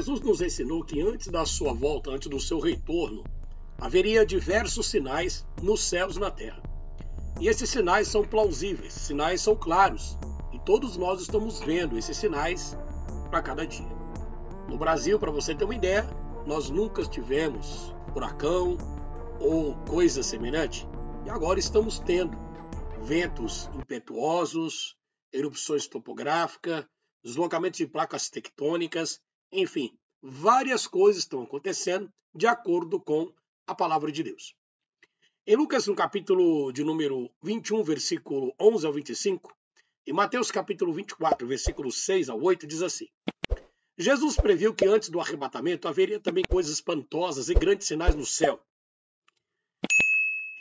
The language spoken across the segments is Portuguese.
Jesus nos ensinou que antes da sua volta, antes do seu retorno, haveria diversos sinais nos céus e na terra. E esses sinais são plausíveis, sinais são claros. E todos nós estamos vendo esses sinais para cada dia. No Brasil, para você ter uma ideia, nós nunca tivemos furacão ou coisa semelhante. E agora estamos tendo ventos impetuosos, erupções topográficas, deslocamentos de placas tectônicas, enfim, várias coisas estão acontecendo de acordo com a palavra de Deus. Em Lucas, no capítulo de número 21, versículo 11 ao 25, e Mateus, capítulo 24, versículo 6 ao 8, diz assim: Jesus previu que antes do arrebatamento haveria também coisas espantosas e grandes sinais no céu.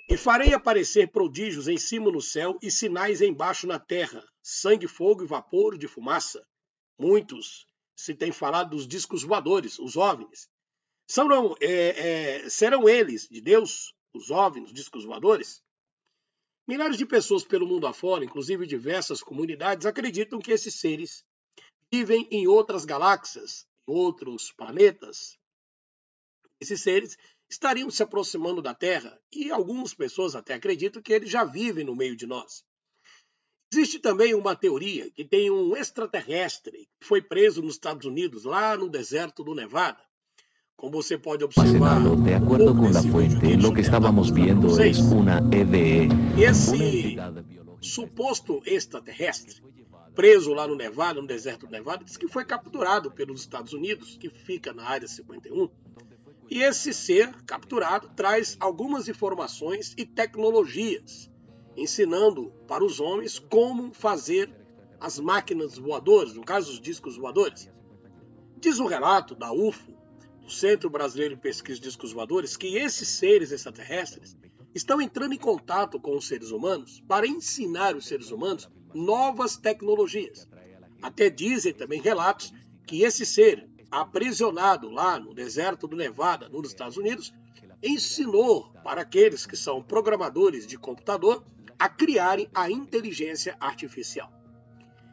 E farei aparecer prodígios em cima no céu e sinais embaixo na terra, sangue, fogo e vapor de fumaça. Muitos se tem falado dos discos voadores, os OVNIs. Serão eles de Deus, os OVNIs, os discos voadores? Milhares de pessoas pelo mundo afora, inclusive diversas comunidades, acreditam que esses seres vivem em outras galáxias, em outros planetas. Esses seres estariam se aproximando da Terra e algumas pessoas até acreditam que eles já vivem no meio de nós. Existe também uma teoria que tem um extraterrestre que foi preso nos Estados Unidos, lá no deserto do Nevada. Como você pode observar, de acuerdo con la fuente, lo que estábamos viendo es una EVE. Esse suposto extraterrestre, preso lá no Nevada, no deserto do Nevada, diz que foi capturado pelos Estados Unidos, que fica na área 51. E esse ser capturado traz algumas informações e tecnologias, ensinando para os homens como fazer as máquinas voadoras, no caso os discos voadores. Diz o relato da UFO, do Centro Brasileiro de Pesquisa de Discos Voadores, que esses seres extraterrestres estão entrando em contato com os seres humanos para ensinar os seres humanos novas tecnologias. Até dizem também relatos que esse ser, aprisionado lá no deserto do Nevada, nos Estados Unidos, ensinou para aqueles que são programadores de computador a criarem a inteligência artificial.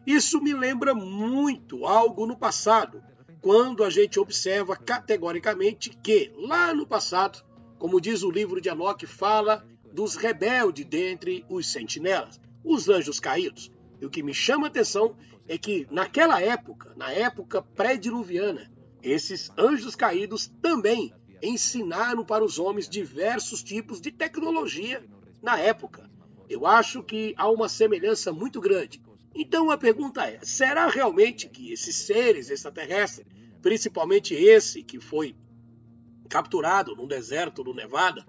Isso me lembra muito algo no passado, quando a gente observa categoricamente que, lá no passado, como diz o livro de Enoque, fala dos rebeldes dentre os sentinelas, os anjos caídos. E o que me chama a atenção é que naquela época, na época pré-diluviana, esses anjos caídos também ensinaram para os homens diversos tipos de tecnologia na época. Eu acho que há uma semelhança muito grande. Então a pergunta é, será realmente que esses seres extraterrestres, principalmente esse que foi capturado no deserto do Nevada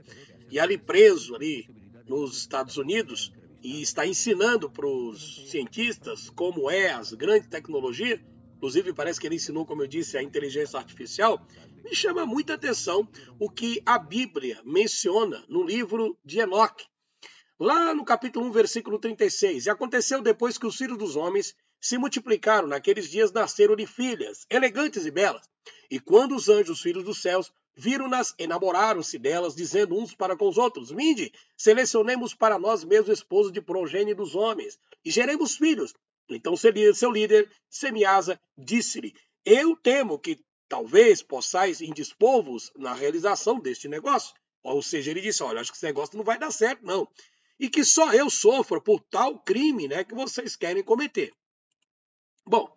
e ali preso ali nos Estados Unidos e está ensinando para os cientistas como é as grandes tecnologias, inclusive parece que ele ensinou, como eu disse, a inteligência artificial, me chama muita atenção o que a Bíblia menciona no livro de Enoque. Lá no capítulo 1, versículo 36, e aconteceu depois que os filhos dos homens se multiplicaram, naqueles dias nasceram-lhe filhas, elegantes e belas. E quando os anjos, filhos dos céus, viram-nas, enamoraram-se delas, dizendo uns para com os outros: Vinde, selecionemos para nós mesmos esposos de progênie dos homens, e geremos filhos. Então seu líder, Semiasa, disse-lhe: Eu temo que talvez possais indispor-vos na realização deste negócio. Ou seja, ele disse: Olha, acho que esse negócio não vai dar certo, não. E que só eu sofra por tal crime, né, que vocês querem cometer. Bom,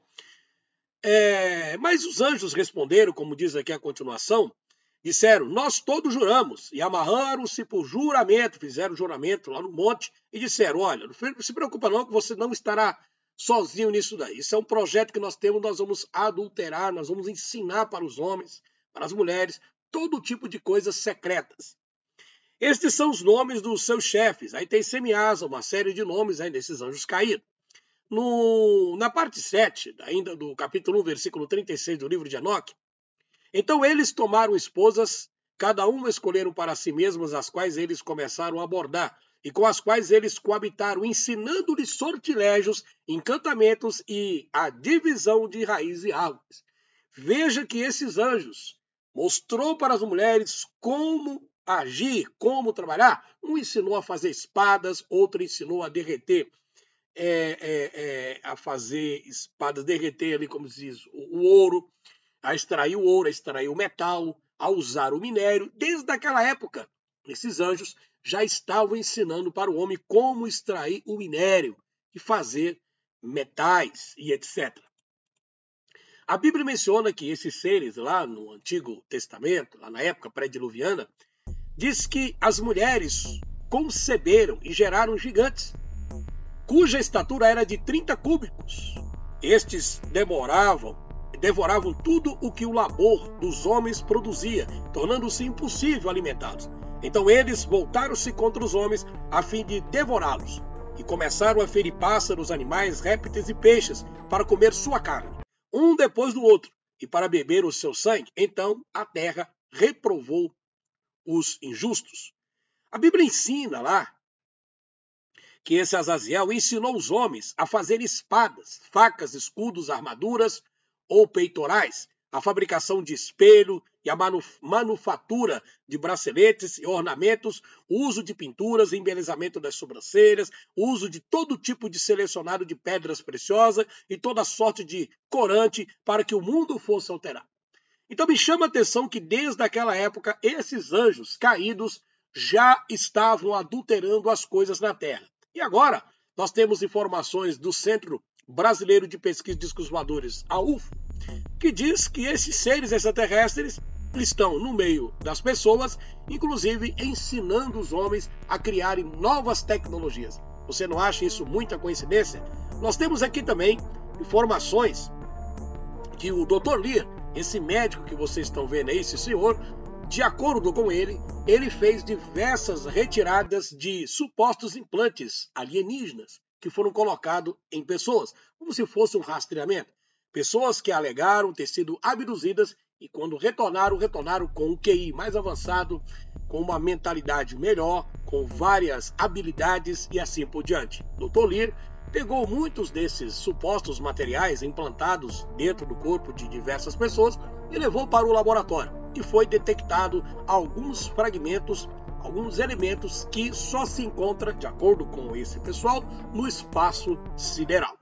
mas os anjos responderam, como diz aqui a continuação, disseram: Nós todos juramos, e amarraram-se por juramento, fizeram juramento lá no monte, e disseram: Olha, não se preocupa não, que você não estará sozinho nisso daí. Isso é um projeto que nós temos, nós vamos adulterar, nós vamos ensinar para os homens, para as mulheres, todo tipo de coisas secretas. Estes são os nomes dos seus chefes. Aí tem Semiasa, uma série de nomes aí desses anjos caídos. Na parte 7, ainda do capítulo 1, versículo 36 do livro de Enoque, então eles tomaram esposas, cada uma escolheram para si mesmas, as quais eles começaram a abordar, e com as quais eles coabitaram, ensinando-lhes sortilégios, encantamentos e a divisão de raízes e árvores. Veja que esses anjos mostrou para as mulheres como agir, como trabalhar. Um ensinou a fazer espadas, outro ensinou a derreter, a fazer espadas, derreter ali, como se diz, o ouro. a extrair o ouro, a extrair o metal, a usar o minério. Desde aquela época, esses anjos já estavam ensinando para o homem como extrair o minério e fazer metais e etc. A Bíblia menciona que esses seres lá no Antigo Testamento, lá na época pré-diluviana, diz que as mulheres conceberam e geraram gigantes, cuja estatura era de 30 cúbicos. Estes devoravam tudo o que o labor dos homens produzia, tornando-se impossível alimentá-los. Então eles voltaram-se contra os homens a fim de devorá-los, e começaram a ferir pássaros, animais, répteis e peixes para comer sua carne, um depois do outro, e para beber o seu sangue. Então a terra reprovou os injustos. A Bíblia ensina lá que esse Azaziel ensinou os homens a fazer espadas, facas, escudos, armaduras ou peitorais, a fabricação de espelho e a manufatura de braceletes e ornamentos, o uso de pinturas, embelezamento das sobrancelhas, o uso de todo tipo de selecionado de pedras preciosas e toda sorte de corante para que o mundo fosse alterado. Então me chama a atenção que desde aquela época esses anjos caídos já estavam adulterando as coisas na Terra. E agora nós temos informações do Centro Brasileiro de Pesquisa de Discos Voadores, a UFO, que diz que esses seres extraterrestres estão no meio das pessoas, inclusive ensinando os homens a criarem novas tecnologias. Você não acha isso muita coincidência? Nós temos aqui também informações que o Dr. Lear, esse médico que vocês estão vendo aí, esse senhor, de acordo com ele fez diversas retiradas de supostos implantes alienígenas que foram colocados em pessoas, como se fosse um rastreamento. Pessoas que alegaram ter sido abduzidas e quando retornaram com um QI mais avançado, com uma mentalidade melhor, com várias habilidades e assim por diante. Dr. Lear pegou muitos desses supostos materiais implantados dentro do corpo de diversas pessoas e levou para o laboratório. E foi detectado alguns fragmentos, alguns elementos que só se encontram, de acordo com esse pessoal, no espaço sideral.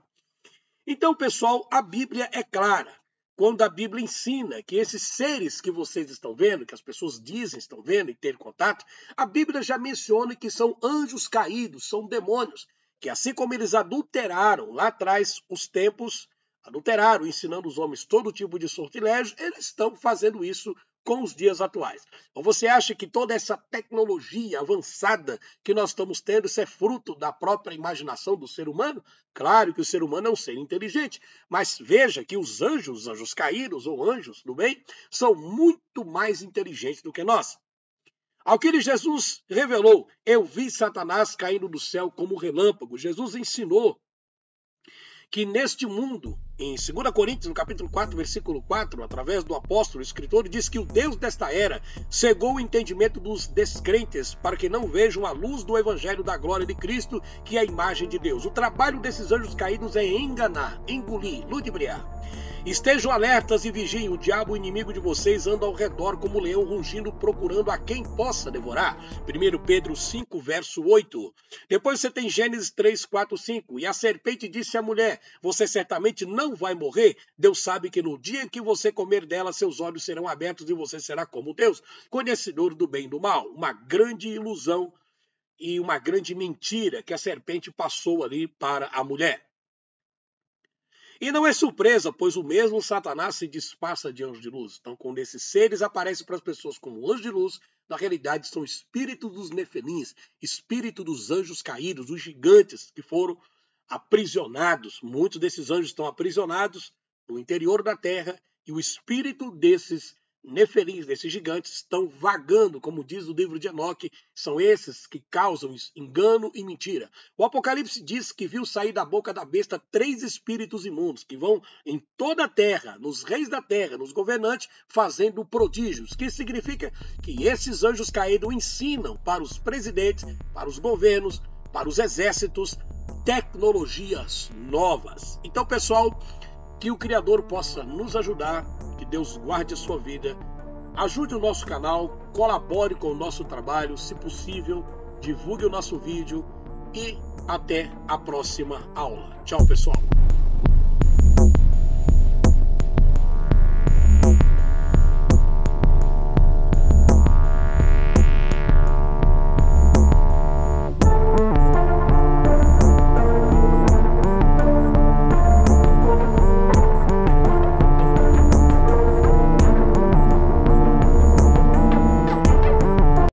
Então, pessoal, a Bíblia é clara. Quando a Bíblia ensina que esses seres que vocês estão vendo, que as pessoas dizem estão vendo e ter contato, a Bíblia já menciona que são anjos caídos, são demônios, que assim como eles adulteraram lá atrás os tempos, adulteraram, ensinando os homens todo tipo de sortilégio, eles estão fazendo isso com os dias atuais. Ou você acha que toda essa tecnologia avançada que nós estamos tendo, isso é fruto da própria imaginação do ser humano? Claro que o ser humano é um ser inteligente, mas veja que os anjos caídos ou anjos do bem, são muito mais inteligentes do que nós. Ao que Jesus revelou, eu vi Satanás caindo do céu como relâmpago. Jesus ensinou que neste mundo, em 2 Coríntios, no capítulo 4, versículo 4, através do apóstolo, o escritor, diz que o Deus desta era cegou o entendimento dos descrentes para que não vejam a luz do evangelho da glória de Cristo, que é a imagem de Deus. O trabalho desses anjos caídos é enganar, engolir, ludibriar. Estejam alertas e vigiem, o diabo, o inimigo de vocês, anda ao redor como leão rugindo, procurando a quem possa devorar. 1 Pedro 5, verso 8. Depois você tem Gênesis 3, 4, 5. E a serpente disse à mulher, você certamente não vai morrer. Deus sabe que no dia em que você comer dela, seus olhos serão abertos e você será como Deus, conhecedor do bem e do mal. Uma grande ilusão e uma grande mentira que a serpente passou ali para a mulher. E não é surpresa, pois o mesmo Satanás se disfarça de anjo de luz. Então, quando esses seres aparecem para as pessoas como anjo de luz, na realidade são espíritos dos nefelins, espírito dos anjos caídos, os gigantes que foram aprisionados. Muitos desses anjos estão aprisionados no interior da terra e o espírito desses nefelins, desses gigantes, estão vagando, como diz o livro de Enoque, são esses que causam engano e mentira. O Apocalipse diz que viu sair da boca da besta 3 espíritos imundos, que vão em toda a terra, nos reis da terra, nos governantes, fazendo prodígios, que significa que esses anjos caídos ensinam para os presidentes, para os governos, para os exércitos, tecnologias novas. Então, pessoal, que o Criador possa nos ajudar, que Deus guarde a sua vida, ajude o nosso canal, colabore com o nosso trabalho, se possível, divulgue o nosso vídeo e até a próxima aula. Tchau, pessoal!